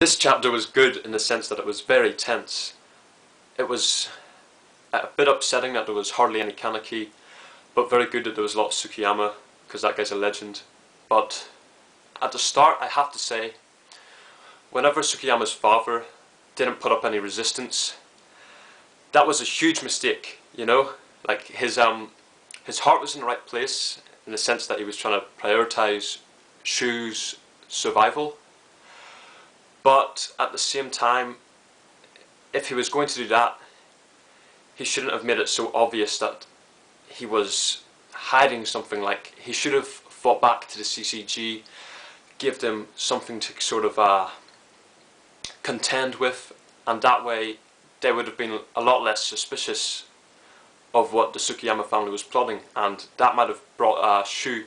This chapter was good in the sense that it was very tense. It was a bit upsetting that there was hardly any Kaneki, but very good that there was a lot of Tsukiyama, because that guy's a legend. But at the start, I have to say, whenever Tsukiyama's father didn't put up any resistance, that was a huge mistake, you know? Like, his heart was in the right place, in the sense that he was trying to prioritize Shu's survival. But at the same time, if he was going to do that, he shouldn't have made it so obvious that he was hiding something. Like, he should have fought back to the CCG, give them something to sort of contend with, and that way they would have been a lot less suspicious of what the Tsukiyama family was plotting, and that might have brought Shu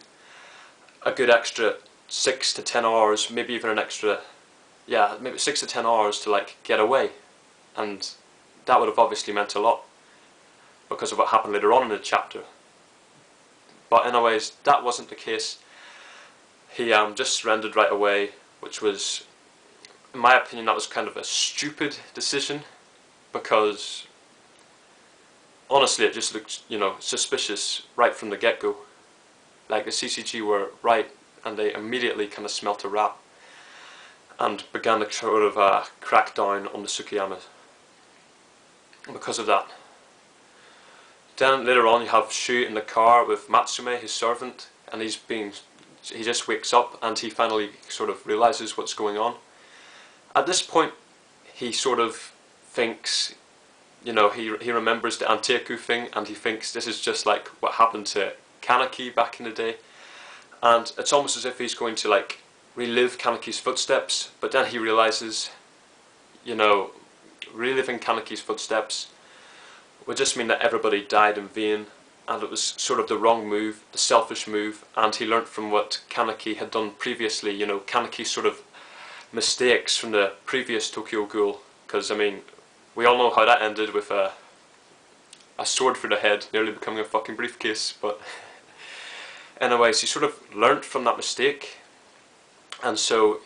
a good extra 6 to 10 hours, maybe even an extra, yeah, maybe 6 to 10 hours to like get away, and that would have obviously meant a lot because of what happened later on in the chapter. But anyways, that wasn't the case. He just surrendered right away, which was, in my opinion, that was kind of a stupid decision, because honestly it just looked, you know, suspicious right from the get-go. Like, the CCG were right, and they immediately kind of smelt a rat and began to sort of crack down on the Tsukiyama because of that. Then later on you have Shu in the car with Matsume, his servant, and he just wakes up and he finally sort of realizes what's going on. At this point he sort of thinks, you know, he remembers the Anteku thing, and he thinks this is just like what happened to Kaneki back in the day, and it's almost as if he's going to like relive Kaneki's footsteps. But then he realizes, you know, reliving Kaneki's footsteps would just mean that everybody died in vain, and it was sort of the wrong move, the selfish move, and he learnt from what Kaneki had done previously, you know, Kaneki's sort of mistakes from the previous Tokyo Ghoul, because I mean, we all know how that ended with a sword for the head nearly becoming a fucking briefcase. But anyways, he sort of learnt from that mistake, and so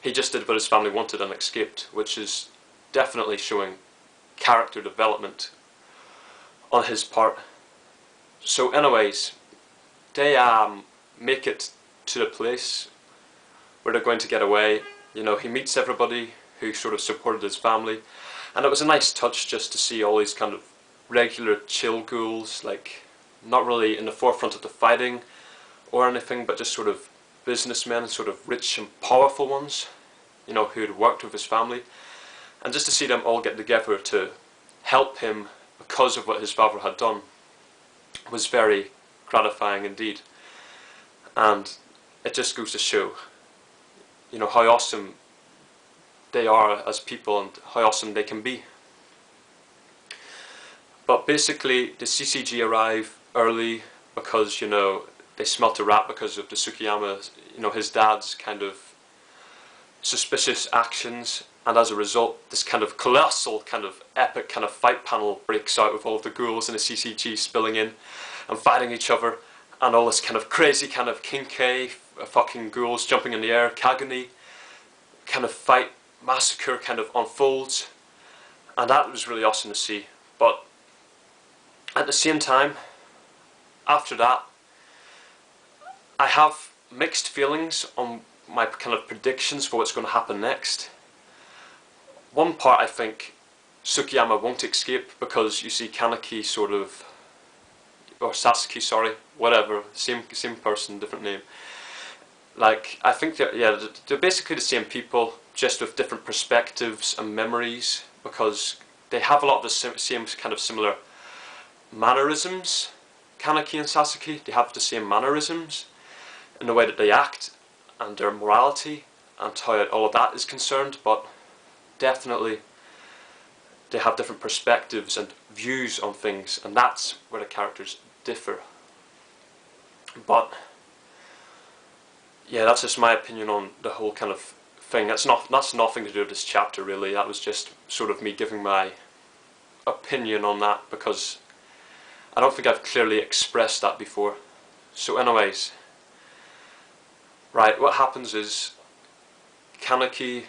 he just did what his family wanted and escaped, which is definitely showing character development on his part. So anyways, they make it to the place where they're going to get away. You know, he meets everybody who sort of supported his family, and it was a nice touch just to see all these kind of regular chill ghouls, like not really in the forefront of the fighting or anything, but just sort of businessmen, sort of rich and powerful ones, you know, who had worked with his family, and just to see them all get together to help him because of what his father had done was very gratifying indeed. And it just goes to show, you know, how awesome they are as people and how awesome they can be. But basically the CCG arrive early because, you know, they smelt a rat because of the Tsukiyama, you know, his dad's kind of suspicious actions, and as a result this kind of colossal, kind of epic kind of fight panel breaks out with all of the ghouls and the CCG spilling in and fighting each other, and all this kind of crazy kind of Kinkei fucking ghouls jumping in the air, Kaguni kind of fight massacre kind of unfolds, and that was really awesome to see. But at the same time, after that, I have mixed feelings on my kind of predictions for what's going to happen next. One part, I think Tsukiyama won't escape, because you see Kaneki sort of, or Sasuke, sorry, whatever, same person, different name. Like, I think that, yeah, they're basically the same people, just with different perspectives and memories, because they have a lot of the same kind of similar mannerisms. Kaneki and Sasuke, they have the same mannerisms in the way that they act and their morality and how all of that is concerned, but definitely they have different perspectives and views on things, and that's where the characters differ. But yeah, that's just my opinion on the whole kind of thing. That's nothing to do with this chapter really. That was just sort of me giving my opinion on that, because I don't think I've clearly expressed that before. So anyways, right, what happens is Kaneki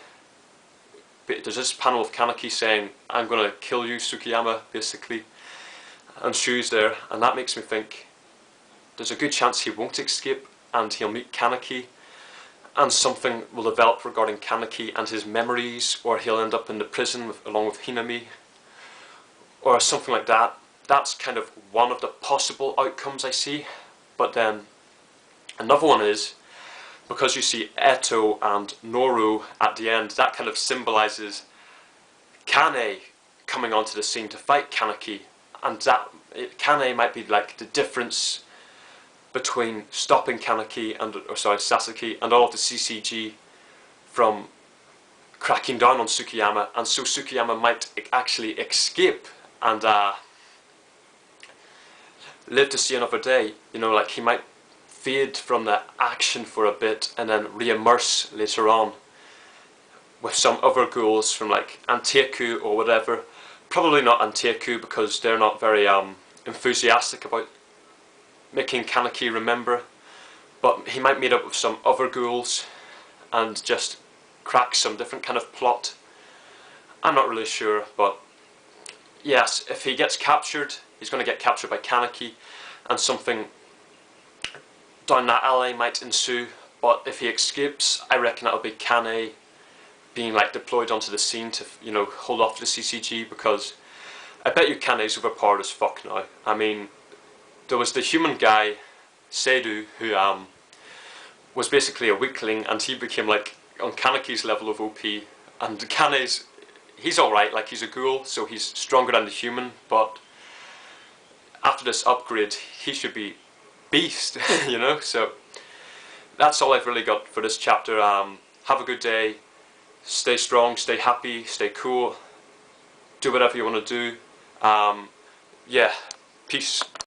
there's this panel of Kaneki saying, "I'm going to kill you, Tsukiyama," basically, and Shu's there, and that makes me think there's a good chance he won't escape, and he'll meet Kaneki, and something will develop regarding Kaneki and his memories, or he'll end up in the prison along with Hinami, or something like that. That's kind of one of the possible outcomes I see. But then another one is, because you see Eto and Noru at the end, that kind of symbolises Kane coming onto the scene to fight Kaneki, and that Kane might be like the difference between stopping Kaneki and, Sasaki and all of the CCG from cracking down on Tsukiyama, and so Tsukiyama might actually escape and live to see another day. You know, like he might fade from the action for a bit and then re-immerse later on with some other ghouls from like Anteiku or whatever. Probably not Anteiku, because they're not very enthusiastic about making Kaneki remember, but he might meet up with some other ghouls and just crack some different kind of plot. I'm not really sure, but yes, if he gets captured, he's going to get captured by Kaneki, and something down that alley might ensue. But if he escapes, I reckon that'll be Kane being like deployed onto the scene to, you know, hold off the CCG, because I bet you Kane's overpowered as fuck now. I mean, there was the human guy, Seidu, who was basically a weakling, and he became like on Kaneki's level of OP, and Kane's, he's alright, like he's a ghoul, so he's stronger than the human, but after this upgrade, he should be beast, you know. So that's all I've really got for this chapter. Have a good day, stay strong, stay happy, stay cool, do whatever you want to do. Yeah, peace.